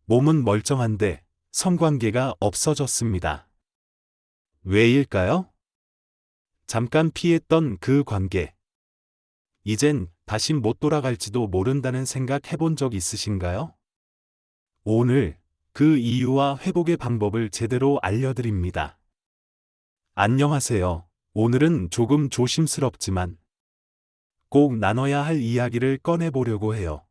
몸은 멀쩡한데 성관계가 없어졌습니다. 왜일까요? 잠깐 피했던 그 관계. 이젠 다시 못 돌아갈지도 모른다는 생각 해본 적 있으신가요? 오늘 그 이유와 회복의 방법을 제대로 알려드립니다. 안녕하세요. 오늘은 조금 조심스럽지만 꼭 나눠야 할 이야기를 꺼내보려고 해요.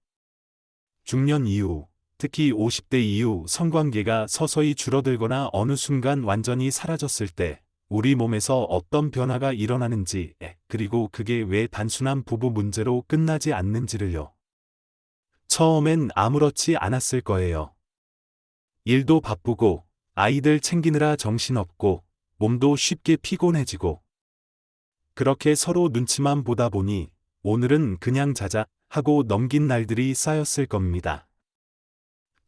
중년 이후, 특히 50대 이후 성관계가 서서히 줄어들거나 어느 순간 완전히 사라졌을 때 우리 몸에서 어떤 변화가 일어나는지, 그리고 그게 왜 단순한 부부 문제로 끝나지 않는지를요. 처음엔 아무렇지 않았을 거예요. 일도 바쁘고, 아이들 챙기느라 정신없고, 몸도 쉽게 피곤해지고. 그렇게 서로 눈치만 보다 보니 오늘은 그냥 자자 하고 넘긴 날들이 쌓였을 겁니다.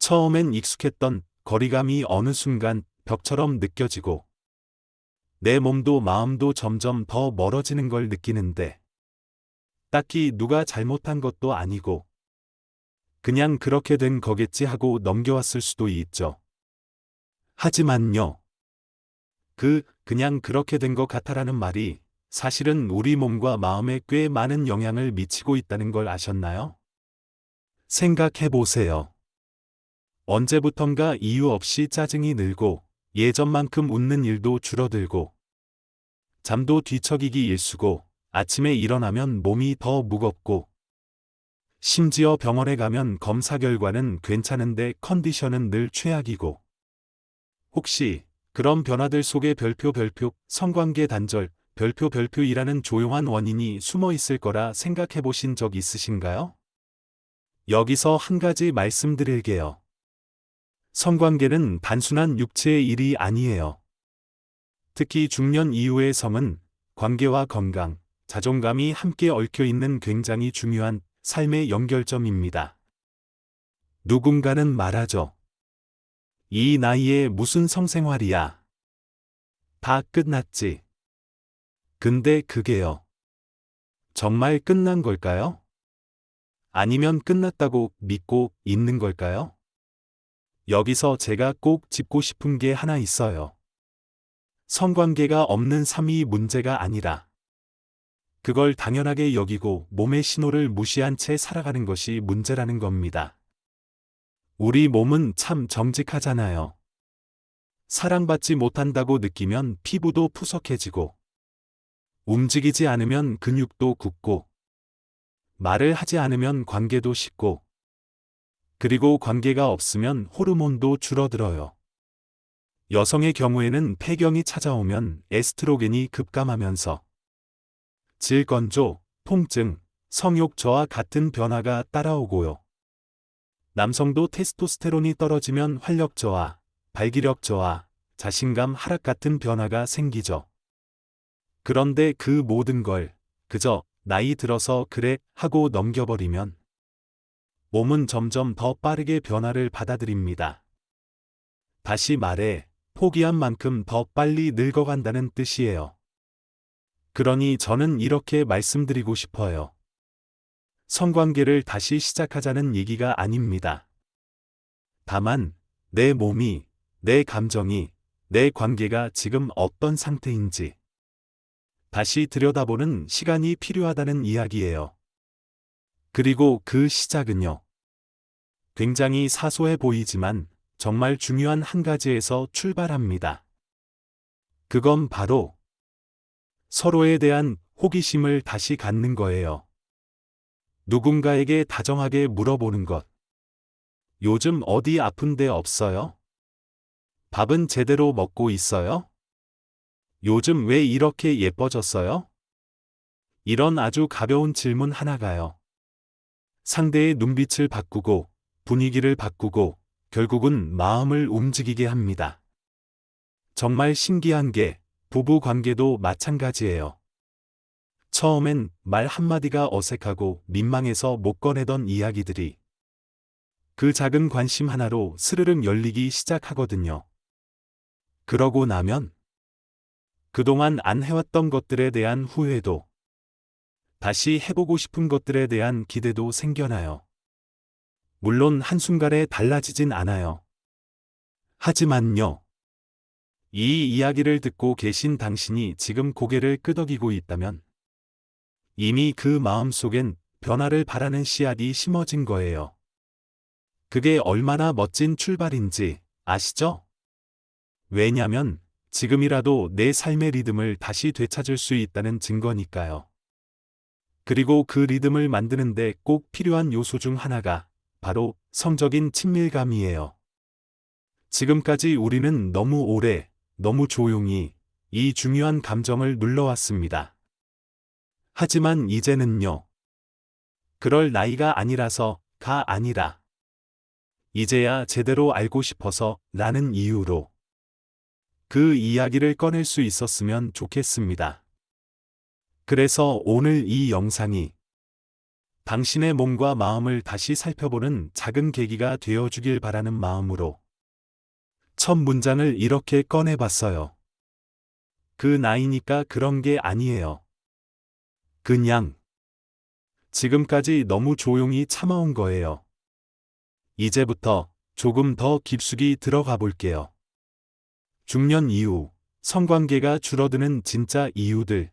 처음엔 익숙했던 거리감이 어느 순간 벽처럼 느껴지고 내 몸도 마음도 점점 더 멀어지는 걸 느끼는데 딱히 누가 잘못한 것도 아니고 그냥 그렇게 된 거겠지 하고 넘겨왔을 수도 있죠. 하지만요. 그냥 그렇게 된 것 같아라는 말이 사실은 우리 몸과 마음에 꽤 많은 영향을 미치고 있다는 걸 아셨나요? 생각해 보세요. 언제부턴가 이유 없이 짜증이 늘고 예전만큼 웃는 일도 줄어들고 잠도 뒤척이기 일쑤고 아침에 일어나면 몸이 더 무겁고 심지어 병원에 가면 검사 결과는 괜찮은데 컨디션은 늘 최악이고 혹시 그런 변화들 속에 별표 성관계 단절 별표이라는 조용한 원인이 숨어 있을 거라 생각해 보신 적 있으신가요? 여기서 한 가지 말씀드릴게요. 성관계는 단순한 육체의 일이 아니에요. 특히 중년 이후의 성은 관계와 건강, 자존감이 함께 얽혀 있는 굉장히 중요한 삶의 연결점입니다. 누군가는 말하죠. 이 나이에 무슨 성생활이야. 다 끝났지. 근데 그게요. 정말 끝난 걸까요? 아니면 끝났다고 믿고 있는 걸까요? 여기서 제가 꼭 짚고 싶은 게 하나 있어요. 성관계가 없는 삶이 문제가 아니라 그걸 당연하게 여기고 몸의 신호를 무시한 채 살아가는 것이 문제라는 겁니다. 우리 몸은 참 정직하잖아요. 사랑받지 못한다고 느끼면 피부도 푸석해지고 움직이지 않으면 근육도 굳고 말을 하지 않으면 관계도 식고 그리고 관계가 없으면 호르몬도 줄어들어요. 여성의 경우에는 폐경이 찾아오면 에스트로겐이 급감하면서 질건조, 통증, 성욕 저하 같은 변화가 따라오고요. 남성도 테스토스테론이 떨어지면 활력 저하, 발기력 저하, 자신감 하락 같은 변화가 생기죠. 그런데 그 모든 걸 그저 나이 들어서 그래 하고 넘겨버리면 몸은 점점 더 빠르게 변화를 받아들입니다. 다시 말해, 포기한 만큼 더 빨리 늙어간다는 뜻이에요. 그러니 저는 이렇게 말씀드리고 싶어요. 성관계를 다시 시작하자는 얘기가 아닙니다. 다만, 내 몸이, 내 감정이, 내 관계가 지금 어떤 상태인지 다시 들여다보는 시간이 필요하다는 이야기예요. 그리고 그 시작은요. 굉장히 사소해 보이지만 정말 중요한 한 가지에서 출발합니다. 그건 바로 서로에 대한 호기심을 다시 갖는 거예요. 누군가에게 다정하게 물어보는 것. 요즘 어디 아픈 데 없어요? 밥은 제대로 먹고 있어요? 요즘 왜 이렇게 예뻐졌어요? 이런 아주 가벼운 질문 하나가요. 상대의 눈빛을 바꾸고 분위기를 바꾸고 결국은 마음을 움직이게 합니다. 정말 신기한 게 부부 관계도 마찬가지예요. 처음엔 말 한마디가 어색하고 민망해서 못 꺼내던 이야기들이 그 작은 관심 하나로 스르륵 열리기 시작하거든요. 그러고 나면 그동안 안 해왔던 것들에 대한 후회도 다시 해보고 싶은 것들에 대한 기대도 생겨나요. 물론 한순간에 달라지진 않아요. 하지만요. 이 이야기를 듣고 계신 당신이 지금 고개를 끄덕이고 있다면 이미 그 마음속엔 변화를 바라는 씨앗이 심어진 거예요. 그게 얼마나 멋진 출발인지 아시죠? 왜냐면 지금이라도 내 삶의 리듬을 다시 되찾을 수 있다는 증거니까요. 그리고 그 리듬을 만드는데 꼭 필요한 요소 중 하나가 바로 성적인 친밀감이에요. 지금까지 우리는 너무 오래, 너무 조용히 이 중요한 감정을 눌러왔습니다. 하지만 이제는요. 그럴 나이가 아니라서가 아니라 이제야 제대로 알고 싶어서 라는 이유로 그 이야기를 꺼낼 수 있었으면 좋겠습니다. 그래서 오늘 이 영상이 당신의 몸과 마음을 다시 살펴보는 작은 계기가 되어주길 바라는 마음으로 첫 문장을 이렇게 꺼내봤어요. 그 나이니까 그런 게 아니에요. 그냥 지금까지 너무 조용히 참아온 거예요. 이제부터 조금 더 깊숙이 들어가 볼게요. 중년 이후 성관계가 줄어드는 진짜 이유들.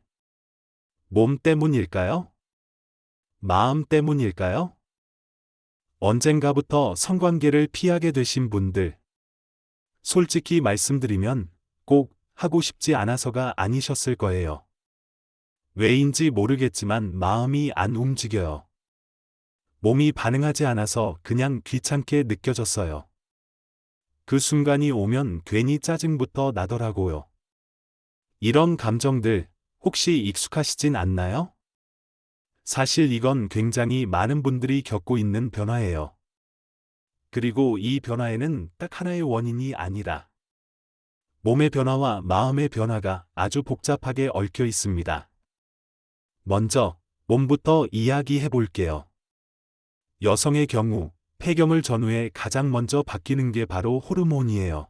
몸 때문일까요? 마음 때문일까요? 언젠가부터 성관계를 피하게 되신 분들. 솔직히 말씀드리면 꼭 하고 싶지 않아서가 아니셨을 거예요. 왜인지 모르겠지만 마음이 안 움직여요. 몸이 반응하지 않아서 그냥 귀찮게 느껴졌어요. 그 순간이 오면 괜히 짜증부터 나더라고요. 이런 감정들 혹시 익숙하시진 않나요? 사실 이건 굉장히 많은 분들이 겪고 있는 변화예요. 그리고 이 변화에는 딱 하나의 원인이 아니라 몸의 변화와 마음의 변화가 아주 복잡하게 얽혀 있습니다. 먼저 몸부터 이야기해 볼게요. 여성의 경우 폐경을 전후에 가장 먼저 바뀌는 게 바로 호르몬이에요.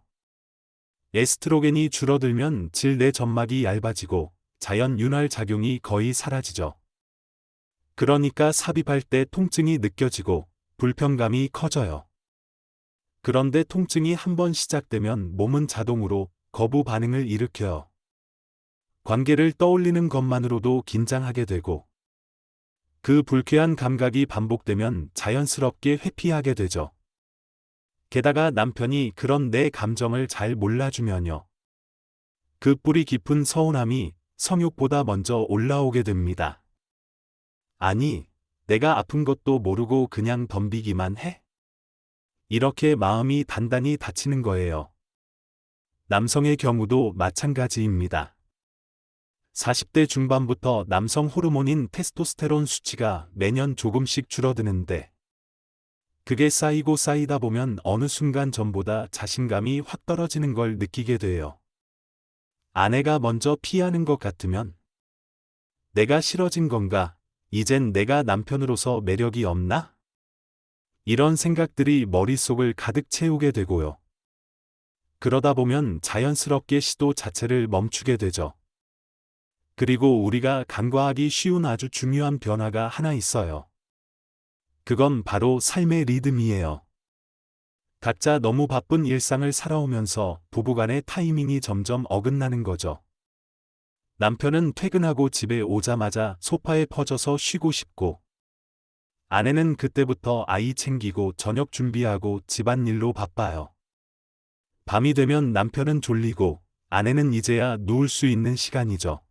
에스트로겐이 줄어들면 질내 점막이 얇아지고 자연 윤활 작용이 거의 사라지죠. 그러니까 삽입할 때 통증이 느껴지고 불편감이 커져요. 그런데 통증이 한번 시작되면 몸은 자동으로 거부 반응을 일으켜요. 관계를 떠올리는 것만으로도 긴장하게 되고 그 불쾌한 감각이 반복되면 자연스럽게 회피하게 되죠. 게다가 남편이 그런 내 감정을 잘 몰라주면요. 그 뿌리 깊은 서운함이 성욕보다 먼저 올라오게 됩니다. 아니, 내가 아픈 것도 모르고 그냥 덤비기만 해? 이렇게 마음이 단단히 닫히는 거예요. 남성의 경우도 마찬가지입니다. 40대 중반부터 남성 호르몬인 테스토스테론 수치가 매년 조금씩 줄어드는데 그게 쌓이고 쌓이다 보면 어느 순간 전보다 자신감이 확 떨어지는 걸 느끼게 돼요. 아내가 먼저 피하는 것 같으면 내가 싫어진 건가? 이젠 내가 남편으로서 매력이 없나? 이런 생각들이 머릿속을 가득 채우게 되고요. 그러다 보면 자연스럽게 시도 자체를 멈추게 되죠. 그리고 우리가 간과하기 쉬운 아주 중요한 변화가 하나 있어요. 그건 바로 삶의 리듬이에요. 각자 너무 바쁜 일상을 살아오면서 부부간의 타이밍이 점점 어긋나는 거죠. 남편은 퇴근하고 집에 오자마자 소파에 퍼져서 쉬고 싶고, 아내는 그때부터 아이 챙기고 저녁 준비하고 집안일로 바빠요. 밤이 되면 남편은 졸리고, 아내는 이제야 누울 수 있는 시간이죠.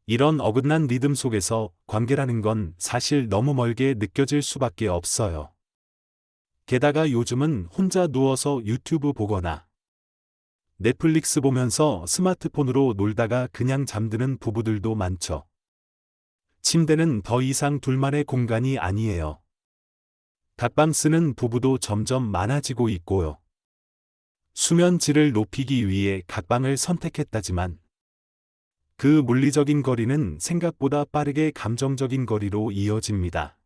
이런 어긋난 리듬 속에서 관계라는 건 사실 너무 멀게 느껴질 수밖에 없어요. 게다가 요즘은 혼자 누워서 유튜브 보거나 넷플릭스 보면서 스마트폰으로 놀다가 그냥 잠드는 부부들도 많죠. 침대는 더 이상 둘만의 공간이 아니에요. 각방 쓰는 부부도 점점 많아지고 있고요. 수면 질을 높이기 위해 각방을 선택했다지만 그 물리적인 거리는 생각보다 빠르게 감정적인 거리로 이어집니다.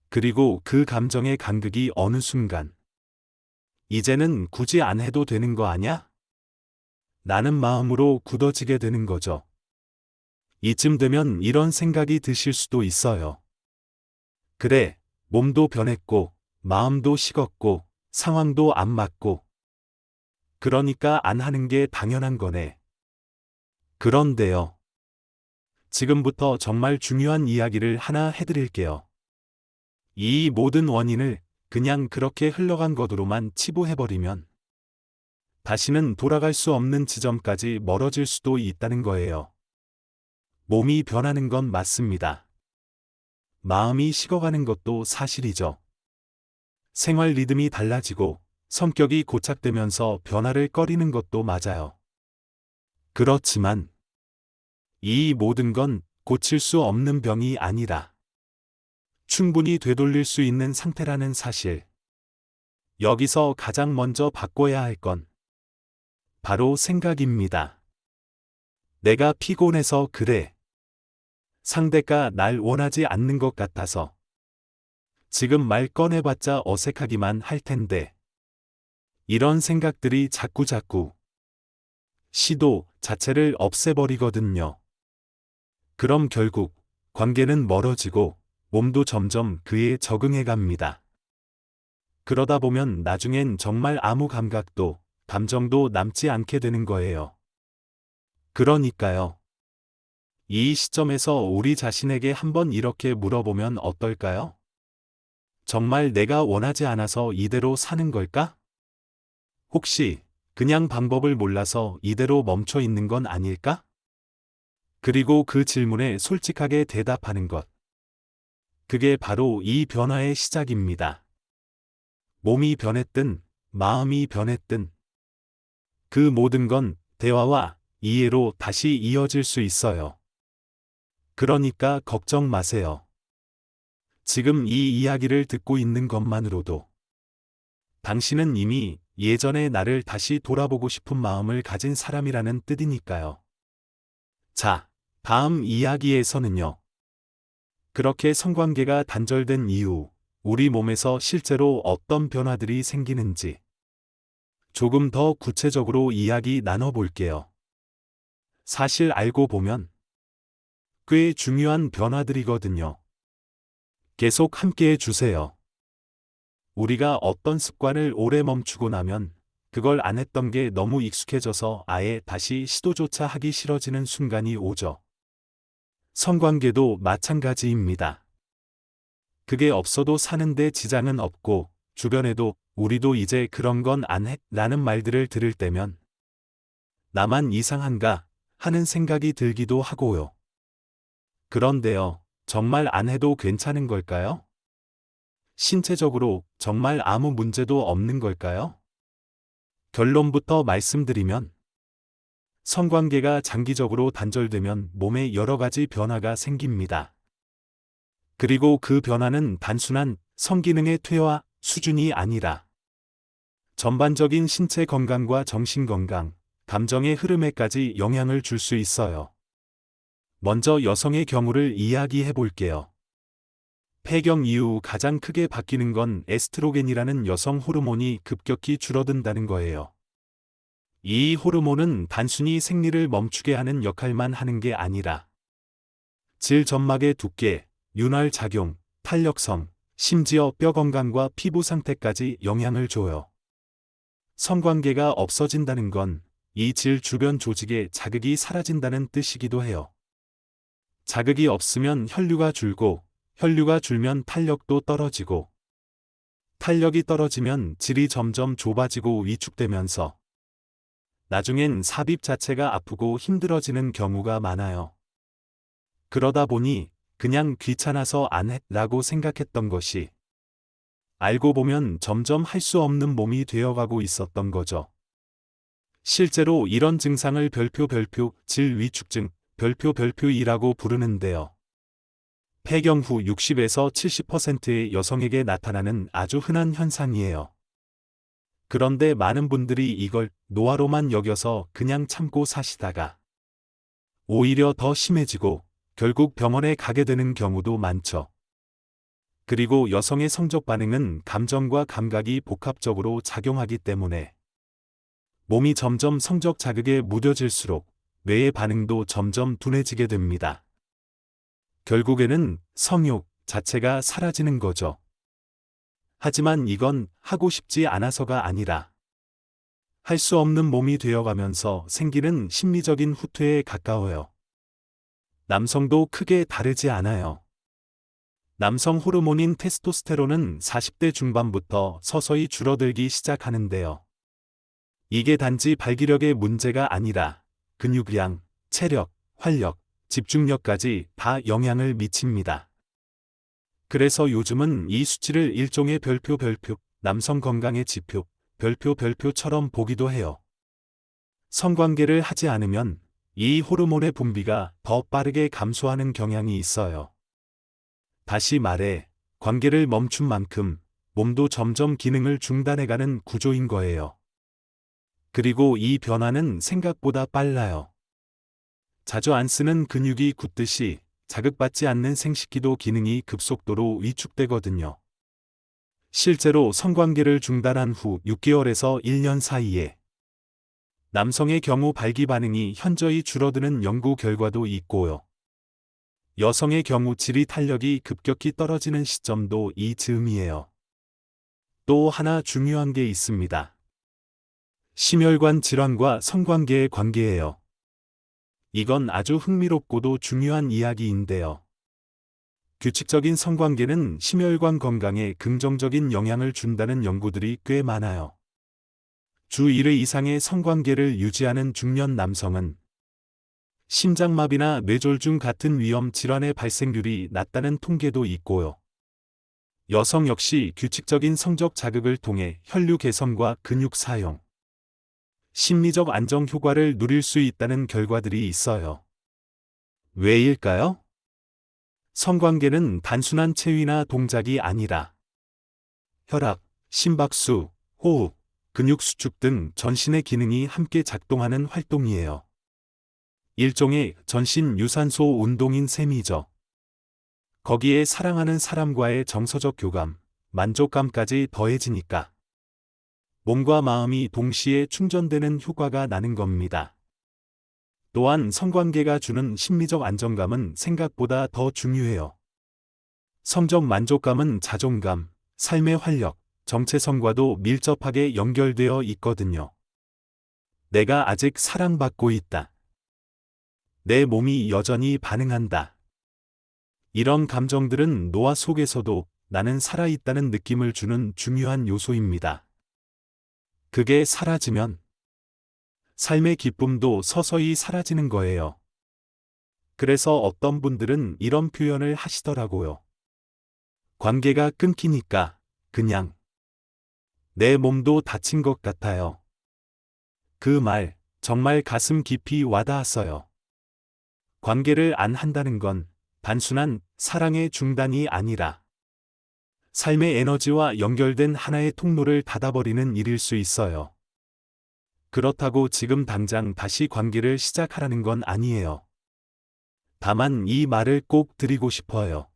그리고 그 감정의 간극이 어느 순간 이제는 굳이 안 해도 되는 거 아냐? 라는 마음으로 굳어지게 되는 거죠. 이쯤 되면 이런 생각이 드실 수도 있어요. 그래, 몸도 변했고 마음도 식었고 상황도 안 맞고 그러니까 안 하는 게 당연한 거네. 그런데요. 지금부터 정말 중요한 이야기를 하나 해드릴게요. 이 모든 원인을 그냥 그렇게 흘러간 것으로만 치부해버리면 다시는 돌아갈 수 없는 지점까지 멀어질 수도 있다는 거예요. 몸이 변하는 건 맞습니다. 마음이 식어가는 것도 사실이죠. 생활 리듬이 달라지고 성격이 고착되면서 변화를 꺼리는 것도 맞아요. 그렇지만 이 모든 건 고칠 수 없는 병이 아니라 충분히 되돌릴 수 있는 상태라는 사실. 여기서 가장 먼저 바꿔야 할 건 바로 생각입니다. 내가 피곤해서 그래. 상대가 날 원하지 않는 것 같아서. 지금 말 꺼내봤자 어색하기만 할 텐데. 이런 생각들이 자꾸자꾸 시도 자체를 없애버리거든요. 그럼 결국 관계는 멀어지고 몸도 점점 그에 적응해 갑니다. 그러다 보면 나중엔 정말 아무 감각도, 감정도 남지 않게 되는 거예요. 그러니까요. 이 시점에서 우리 자신에게 한번 이렇게 물어보면 어떨까요? 정말 내가 원하지 않아서 이대로 사는 걸까? 혹시 그냥 방법을 몰라서 이대로 멈춰 있는 건 아닐까? 그리고 그 질문에 솔직하게 대답하는 것. 그게 바로 이 변화의 시작입니다. 몸이 변했든, 마음이 변했든, 그 모든 건 대화와 이해로 다시 이어질 수 있어요. 그러니까 걱정 마세요. 지금 이 이야기를 듣고 있는 것만으로도 당신은 이미 예전의 나를 다시 돌아보고 싶은 마음을 가진 사람이라는 뜻이니까요. 자, 다음 이야기에서는요. 그렇게 성관계가 단절된 이후 우리 몸에서 실제로 어떤 변화들이 생기는지 조금 더 구체적으로 이야기 나눠볼게요. 사실 알고 보면 꽤 중요한 변화들이거든요. 계속 함께해 주세요. 우리가 어떤 습관을 오래 멈추고 나면 그걸 안 했던 게 너무 익숙해져서 아예 다시 시도조차 하기 싫어지는 순간이 오죠. 성관계도 마찬가지입니다. 그게 없어도 사는데 지장은 없고 주변에도 우리도 이제 그런 건 안 해? 라는 말들을 들을 때면 나만 이상한가 하는 생각이 들기도 하고요. 그런데요, 정말 안 해도 괜찮은 걸까요? 신체적으로 정말 아무 문제도 없는 걸까요? 결론부터 말씀드리면 성관계가 장기적으로 단절되면 몸에 여러 가지 변화가 생깁니다. 그리고 그 변화는 단순한 성기능의 퇴화 수준이 아니라 전반적인 신체 건강과 정신 건강, 감정의 흐름에까지 영향을 줄 수 있어요. 먼저 여성의 경우를 이야기해 볼게요. 폐경 이후 가장 크게 바뀌는 건 에스트로겐이라는 여성 호르몬이 급격히 줄어든다는 거예요. 이 호르몬은 단순히 생리를 멈추게 하는 역할만 하는 게 아니라 질 점막의 두께, 윤활 작용, 탄력성, 심지어 뼈 건강과 피부 상태까지 영향을 줘요. 성관계가 없어진다는 건 이 질 주변 조직에 자극이 사라진다는 뜻이기도 해요. 자극이 없으면 혈류가 줄고, 혈류가 줄면 탄력도 떨어지고, 탄력이 떨어지면 질이 점점 좁아지고 위축되면서 나중엔 삽입 자체가 아프고 힘들어지는 경우가 많아요. 그러다 보니 그냥 귀찮아서 안 해 라고 생각했던 것이 알고 보면 점점 할 수 없는 몸이 되어가고 있었던 거죠. 실제로 이런 증상을 별표 질 위축증 별표이라고 부르는데요. 폐경 후 60에서 70%의 여성에게 나타나는 아주 흔한 현상이에요. 그런데 많은 분들이 이걸 노화로만 여겨서 그냥 참고 사시다가 오히려 더 심해지고 결국 병원에 가게 되는 경우도 많죠. 그리고 여성의 성적 반응은 감정과 감각이 복합적으로 작용하기 때문에 몸이 점점 성적 자극에 무뎌질수록 뇌의 반응도 점점 둔해지게 됩니다. 결국에는 성욕 자체가 사라지는 거죠. 하지만 이건 하고 싶지 않아서가 아니라 할 수 없는 몸이 되어가면서 생기는 심리적인 후퇴에 가까워요. 남성도 크게 다르지 않아요. 남성 호르몬인 테스토스테론은 40대 중반부터 서서히 줄어들기 시작하는데요. 이게 단지 발기력의 문제가 아니라 근육량, 체력, 활력, 집중력까지 다 영향을 미칩니다. 그래서 요즘은 이 수치를 일종의 별표, 남성 건강의 지표, 별표처럼 보기도 해요. 성관계를 하지 않으면 이 호르몬의 분비가 더 빠르게 감소하는 경향이 있어요. 다시 말해, 관계를 멈춘 만큼 몸도 점점 기능을 중단해가는 구조인 거예요. 그리고 이 변화는 생각보다 빨라요. 자주 안 쓰는 근육이 굳듯이 자극받지 않는 생식기도 기능이 급속도로 위축되거든요. 실제로 성관계를 중단한 후 6개월에서 1년 사이에 남성의 경우 발기 반응이 현저히 줄어드는 연구 결과도 있고요. 여성의 경우 질이 탄력이 급격히 떨어지는 시점도 이 즈음이에요. 또 하나 중요한 게 있습니다. 심혈관 질환과 성관계의 관계예요. 이건 아주 흥미롭고도 중요한 이야기인데요. 규칙적인 성관계는 심혈관 건강에 긍정적인 영향을 준다는 연구들이 꽤 많아요. 주 1회 이상의 성관계를 유지하는 중년 남성은 심장마비나 뇌졸중 같은 위험 질환의 발생률이 낮다는 통계도 있고요. 여성 역시 규칙적인 성적 자극을 통해 혈류 개선과 근육 사용, 심리적 안정 효과를 누릴 수 있다는 결과들이 있어요. 왜일까요? 성관계는 단순한 체위나 동작이 아니라 혈압, 심박수, 호흡, 근육 수축 등 전신의 기능이 함께 작동하는 활동이에요. 일종의 전신 유산소 운동인 셈이죠. 거기에 사랑하는 사람과의 정서적 교감, 만족감까지 더해지니까 몸과 마음이 동시에 충전되는 효과가 나는 겁니다. 또한 성관계가 주는 심리적 안정감은 생각보다 더 중요해요. 성적 만족감은 자존감, 삶의 활력, 정체성과도 밀접하게 연결되어 있거든요. 내가 아직 사랑받고 있다. 내 몸이 여전히 반응한다. 이런 감정들은 노화 속에서도 나는 살아있다는 느낌을 주는 중요한 요소입니다. 그게 사라지면 삶의 기쁨도 서서히 사라지는 거예요. 그래서 어떤 분들은 이런 표현을 하시더라고요. 관계가 끊기니까 그냥 내 몸도 다친 것 같아요. 그 말 정말 가슴 깊이 와닿았어요. 관계를 안 한다는 건 단순한 사랑의 중단이 아니라 삶의 에너지와 연결된 하나의 통로를 닫아버리는 일일 수 있어요. 그렇다고 지금 당장 다시 관계를 시작하라는 건 아니에요. 다만 이 말을 꼭 드리고 싶어요.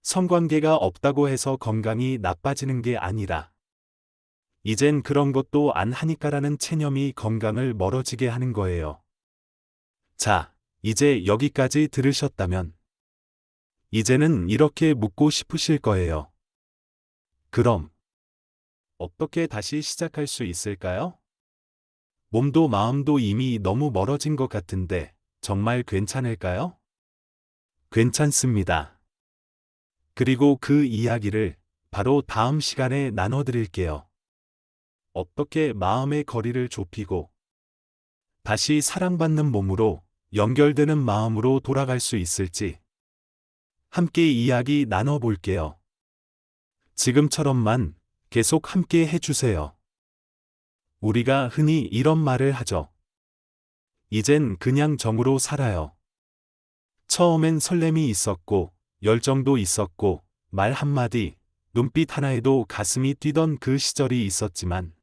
성관계가 없다고 해서 건강이 나빠지는 게 아니라 이젠 그런 것도 안 하니까라는 체념이 건강을 멀어지게 하는 거예요. 자, 이제 여기까지 들으셨다면 이제는 이렇게 묻고 싶으실 거예요. 그럼 어떻게 다시 시작할 수 있을까요? 몸도 마음도 이미 너무 멀어진 것 같은데 정말 괜찮을까요? 괜찮습니다. 그리고 그 이야기를 바로 다음 시간에 나눠드릴게요. 어떻게 마음의 거리를 좁히고 다시 사랑받는 몸으로 연결되는 마음으로 돌아갈 수 있을지 함께 이야기 나눠볼게요. 지금처럼만 계속 함께 해주세요. 우리가 흔히 이런 말을 하죠. 이젠 그냥 정으로 살아요. 처음엔 설렘이 있었고 열정도 있었고 말 한마디, 눈빛 하나에도 가슴이 뛰던 그 시절이 있었지만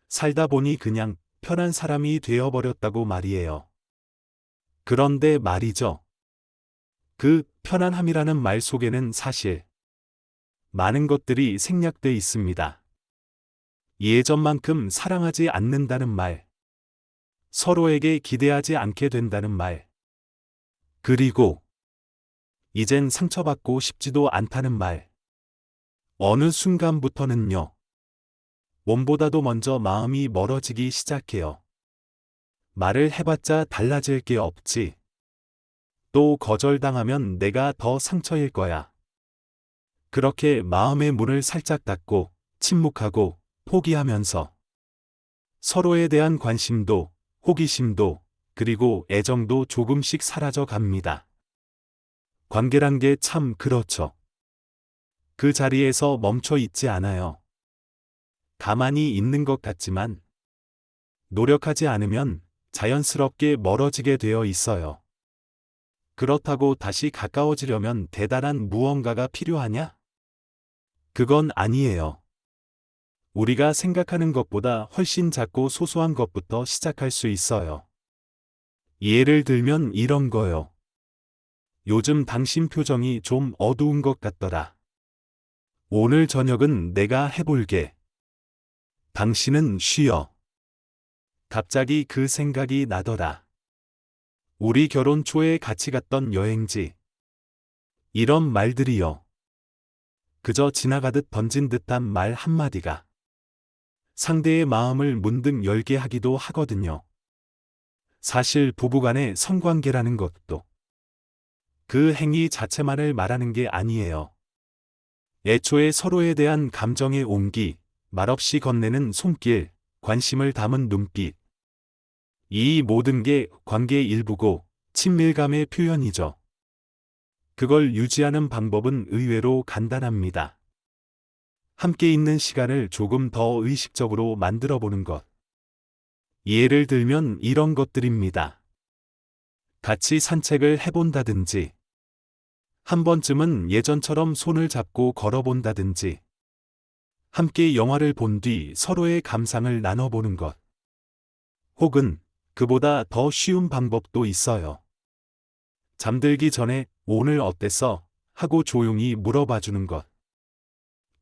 살다 보니 그냥 편한 사람이 되어버렸다고 말이에요. 그런데 말이죠. 그 편안함이라는 말 속에는 사실 많은 것들이 생략돼 있습니다. 예전만큼 사랑하지 않는다는 말, 서로에게 기대하지 않게 된다는 말, 그리고 이젠 상처받고 싶지도 않다는 말. 어느 순간부터는요. 몸보다도 먼저 마음이 멀어지기 시작해요. 말을 해봤자 달라질 게 없지. 또 거절당하면 내가 더 상처일 거야. 그렇게 마음의 문을 살짝 닫고 침묵하고 포기하면서 서로에 대한 관심도, 호기심도, 그리고 애정도 조금씩 사라져 갑니다. 관계란 게 참 그렇죠. 그 자리에서 멈춰 있지 않아요. 가만히 있는 것 같지만 노력하지 않으면 자연스럽게 멀어지게 되어 있어요. 그렇다고 다시 가까워지려면 대단한 무언가가 필요하냐? 그건 아니에요. 우리가 생각하는 것보다 훨씬 작고 소소한 것부터 시작할 수 있어요. 예를 들면 이런 거요. 요즘 당신 표정이 좀 어두운 것 같더라. 오늘 저녁은 내가 해볼게. 당신은 쉬어. 갑자기 그 생각이 나더라. 우리 결혼 초에 같이 갔던 여행지. 이런 말들이요. 그저 지나가듯 던진 듯한 말 한마디가 상대의 마음을 문득 열게 하기도 하거든요. 사실 부부간의 성관계라는 것도 그 행위 자체만을 말하는 게 아니에요. 애초에 서로에 대한 감정의 온기, 말없이 건네는 손길, 관심을 담은 눈빛. 이 모든 게 관계의 일부고 친밀감의 표현이죠. 그걸 유지하는 방법은 의외로 간단합니다. 함께 있는 시간을 조금 더 의식적으로 만들어 보는 것. 예를 들면 이런 것들입니다. 같이 산책을 해본다든지, 한 번쯤은 예전처럼 손을 잡고 걸어본다든지, 함께 영화를 본 뒤 서로의 감상을 나눠보는 것. 혹은 그보다 더 쉬운 방법도 있어요. 잠들기 전에 오늘 어땠어? 하고 조용히 물어봐 주는 것.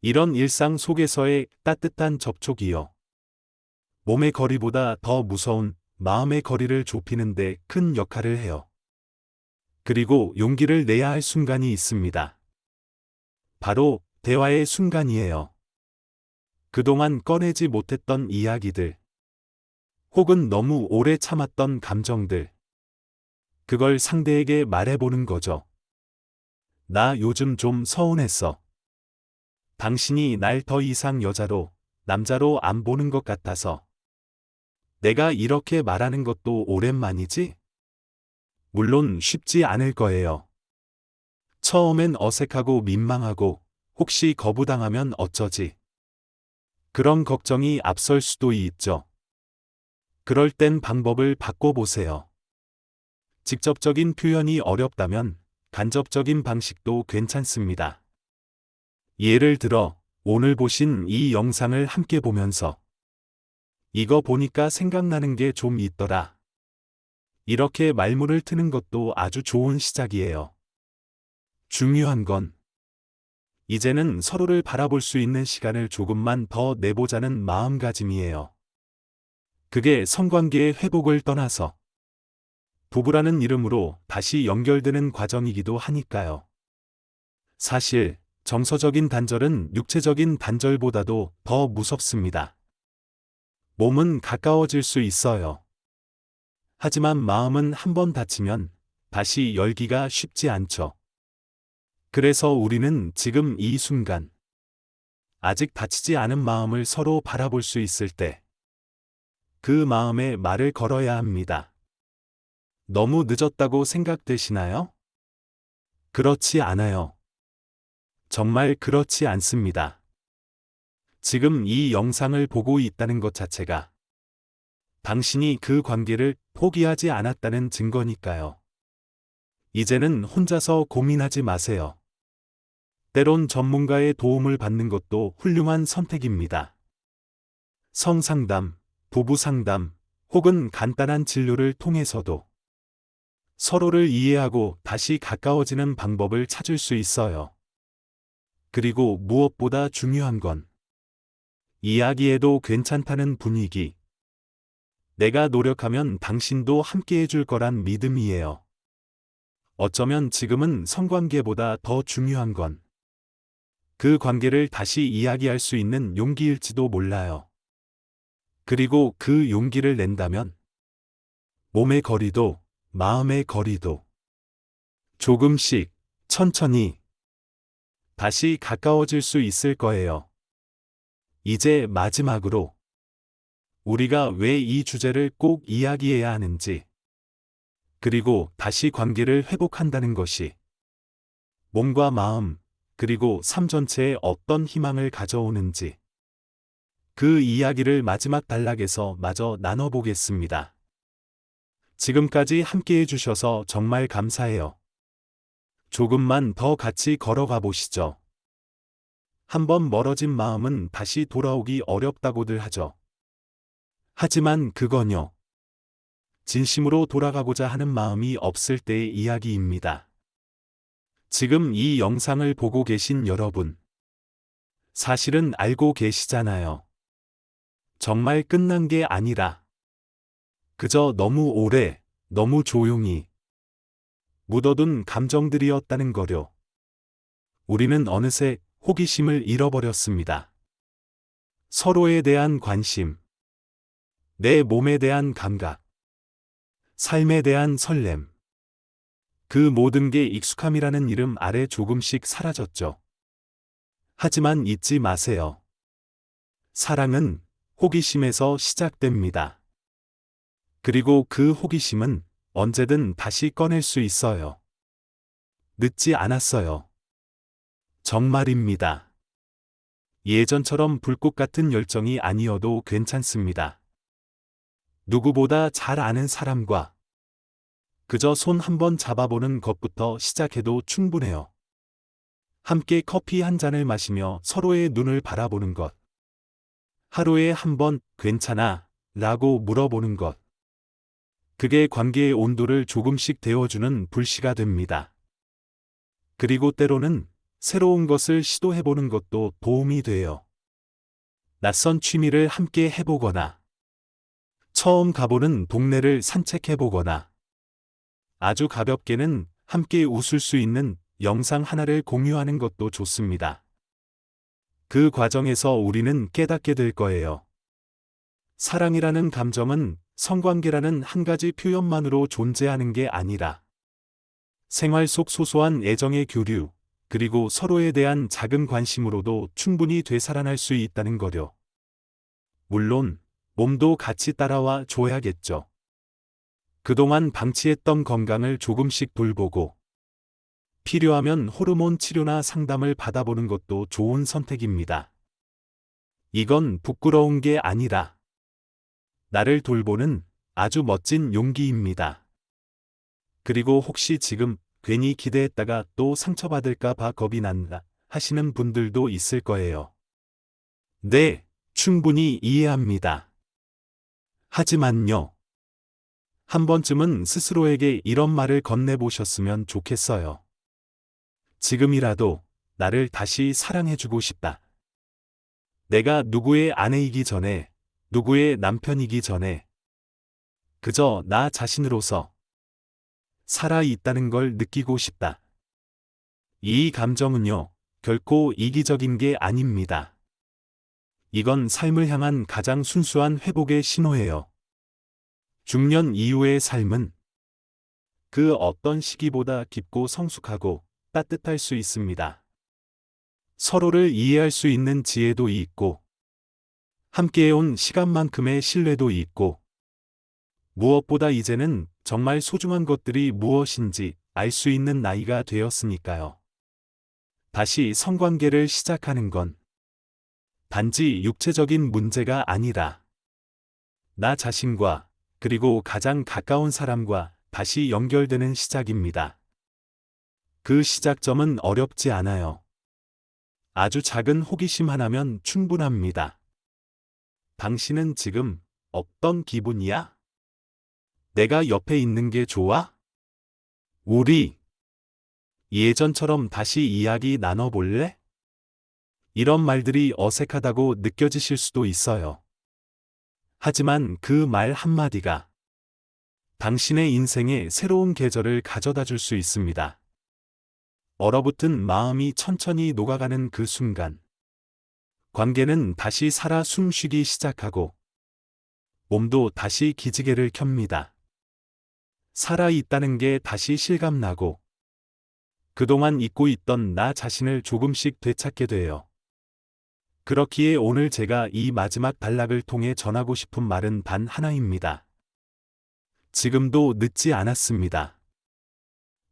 이런 일상 속에서의 따뜻한 접촉이요. 몸의 거리보다 더 무서운 마음의 거리를 좁히는 데 큰 역할을 해요. 그리고 용기를 내야 할 순간이 있습니다. 바로 대화의 순간이에요. 그동안 꺼내지 못했던 이야기들, 혹은 너무 오래 참았던 감정들, 그걸 상대에게 말해보는 거죠. 나 요즘 좀 서운했어. 당신이 날 더 이상 여자로, 남자로 안 보는 것 같아서. 내가 이렇게 말하는 것도 오랜만이지? 물론 쉽지 않을 거예요. 처음엔 어색하고 민망하고 혹시 거부당하면 어쩌지? 그런 걱정이 앞설 수도 있죠. 그럴 땐 방법을 바꿔보세요. 직접적인 표현이 어렵다면 간접적인 방식도 괜찮습니다. 예를 들어, 오늘 보신 이 영상을 함께 보면서 이거 보니까 생각나는 게 좀 있더라. 이렇게 말문을 트는 것도 아주 좋은 시작이에요. 중요한 건 이제는 서로를 바라볼 수 있는 시간을 조금만 더 내보자는 마음가짐이에요. 그게 성관계의 회복을 떠나서 부부라는 이름으로 다시 연결되는 과정이기도 하니까요. 사실 정서적인 단절은 육체적인 단절보다도 더 무섭습니다. 몸은 가까워질 수 있어요. 하지만 마음은 한번 다치면 다시 열기가 쉽지 않죠. 그래서 우리는 지금 이 순간, 아직 다치지 않은 마음을 서로 바라볼 수 있을 때, 그 마음에 말을 걸어야 합니다. 너무 늦었다고 생각되시나요? 그렇지 않아요. 정말 그렇지 않습니다. 지금 이 영상을 보고 있다는 것 자체가 당신이 그 관계를 포기하지 않았다는 증거니까요. 이제는 혼자서 고민하지 마세요. 때론 전문가의 도움을 받는 것도 훌륭한 선택입니다. 성상담, 부부상담, 혹은 간단한 진료를 통해서도 서로를 이해하고 다시 가까워지는 방법을 찾을 수 있어요. 그리고 무엇보다 중요한 건 이야기해도 괜찮다는 분위기. 내가 노력하면 당신도 함께 해줄 거란 믿음이에요. 어쩌면 지금은 성관계보다 더 중요한 건 그 관계를 다시 이야기할 수 있는 용기일지도 몰라요. 그리고 그 용기를 낸다면 몸의 거리도 마음의 거리도 조금씩 천천히 다시 가까워질 수 있을 거예요. 이제 마지막으로 우리가 왜 이 주제를 꼭 이야기해야 하는지, 그리고 다시 관계를 회복한다는 것이 몸과 마음, 그리고 삶 전체에 어떤 희망을 가져오는지, 그 이야기를 마지막 단락에서 마저 나눠보겠습니다. 지금까지 함께해 주셔서 정말 감사해요. 조금만 더 같이 걸어가 보시죠. 한번 멀어진 마음은 다시 돌아오기 어렵다고들 하죠. 하지만 그건요, 진심으로 돌아가고자 하는 마음이 없을 때의 이야기입니다. 지금 이 영상을 보고 계신 여러분, 사실은 알고 계시잖아요. 정말 끝난 게 아니라 그저 너무 오래, 너무 조용히 묻어둔 감정들이었다는 거요. 우리는 어느새 호기심을 잃어버렸습니다. 서로에 대한 관심, 내 몸에 대한 감각, 삶에 대한 설렘, 그 모든 게 익숙함이라는 이름 아래 조금씩 사라졌죠. 하지만 잊지 마세요. 사랑은 호기심에서 시작됩니다. 그리고 그 호기심은 언제든 다시 꺼낼 수 있어요. 늦지 않았어요. 정말입니다. 예전처럼 불꽃 같은 열정이 아니어도 괜찮습니다. 누구보다 잘 아는 사람과 그저 손 한번 잡아보는 것부터 시작해도 충분해요. 함께 커피 한 잔을 마시며 서로의 눈을 바라보는 것. 하루에 한 번 괜찮아? 라고 물어보는 것. 그게 관계의 온도를 조금씩 데워주는 불씨가 됩니다. 그리고 때로는 새로운 것을 시도해보는 것도 도움이 돼요. 낯선 취미를 함께 해보거나, 처음 가보는 동네를 산책해보거나, 아주 가볍게는 함께 웃을 수 있는 영상 하나를 공유하는 것도 좋습니다. 그 과정에서 우리는 깨닫게 될 거예요. 사랑이라는 감정은 성관계라는 한 가지 표현만으로 존재하는 게 아니라 생활 속 소소한 애정의 교류, 그리고 서로에 대한 작은 관심으로도 충분히 되살아날 수 있다는 거요. 물론 몸도 같이 따라와 줘야겠죠. 그동안 방치했던 건강을 조금씩 돌보고 필요하면 호르몬 치료나 상담을 받아보는 것도 좋은 선택입니다. 이건 부끄러운 게 아니라 나를 돌보는 아주 멋진 용기입니다. 그리고 혹시 지금 괜히 기대했다가 또 상처받을까 봐 겁이 난다 하시는 분들도 있을 거예요. 네, 충분히 이해합니다. 하지만요, 한 번쯤은 스스로에게 이런 말을 건네보셨으면 좋겠어요. 지금이라도 나를 다시 사랑해주고 싶다. 내가 누구의 아내이기 전에, 누구의 남편이기 전에 그저 나 자신으로서 살아있다는 걸 느끼고 싶다. 이 감정은요, 결코 이기적인 게 아닙니다. 이건 삶을 향한 가장 순수한 회복의 신호예요. 중년 이후의 삶은 그 어떤 시기보다 깊고 성숙하고 따뜻할 수 있습니다. 서로를 이해할 수 있는 지혜도 있고, 함께해온 시간만큼의 신뢰도 있고, 무엇보다 이제는 정말 소중한 것들이 무엇인지 알 수 있는 나이가 되었으니까요. 다시 성관계를 시작하는 건 단지 육체적인 문제가 아니라 나 자신과 그리고 가장 가까운 사람과 다시 연결되는 시작입니다. 그 시작점은 어렵지 않아요. 아주 작은 호기심 하나면 충분합니다. 당신은 지금 어떤 기분이야? 내가 옆에 있는 게 좋아? 우리 예전처럼 다시 이야기 나눠볼래? 이런 말들이 어색하다고 느껴지실 수도 있어요. 하지만 그 말 한마디가 당신의 인생에 새로운 계절을 가져다 줄 수 있습니다. 얼어붙은 마음이 천천히 녹아가는 그 순간, 관계는 다시 살아 숨쉬기 시작하고, 몸도 다시 기지개를 켭니다. 살아있다는 게 다시 실감나고, 그동안 잊고 있던 나 자신을 조금씩 되찾게 돼요. 그렇기에 오늘 제가 이 마지막 단락을 통해 전하고 싶은 말은 단 하나입니다. 지금도 늦지 않았습니다.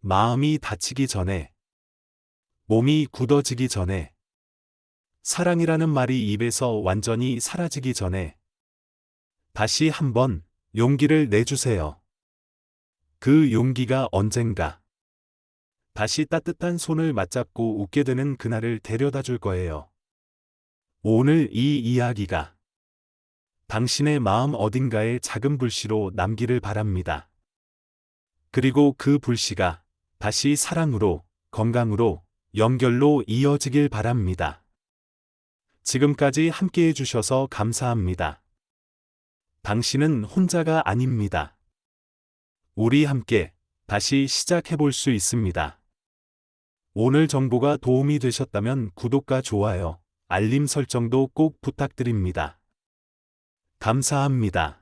마음이 다치기 전에, 몸이 굳어지기 전에, 사랑이라는 말이 입에서 완전히 사라지기 전에, 다시 한번 용기를 내주세요. 그 용기가 언젠가 다시 따뜻한 손을 맞잡고 웃게 되는 그날을 데려다 줄 거예요. 오늘 이 이야기가 당신의 마음 어딘가에 작은 불씨로 남기를 바랍니다. 그리고 그 불씨가 다시 사랑으로, 건강으로, 연결로 이어지길 바랍니다. 지금까지 함께 해주셔서 감사합니다. 당신은 혼자가 아닙니다. 우리 함께 다시 시작해볼 수 있습니다. 오늘 정보가 도움이 되셨다면 구독과 좋아요, 알림 설정도 꼭 부탁드립니다. 감사합니다.